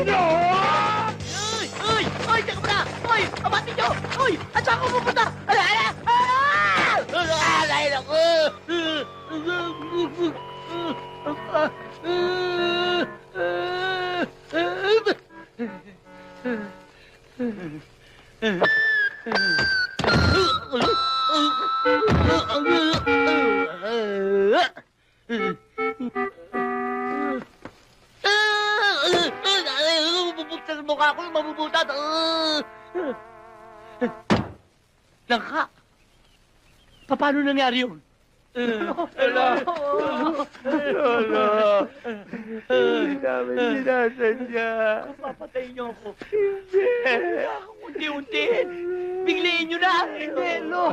No! Uy! Teka muna! Uy! Abati nyo! Uy! At saan ko pupunta? Alala! Alay ako! Mabubuksan ang mukha ko, mabubutat. Langka? Paano nangyari yun? Lolo! Hindi namin sinasadya. Papatayin niyo ako. Hindi. Unti-unti. Biglayin niyo na. Lolo!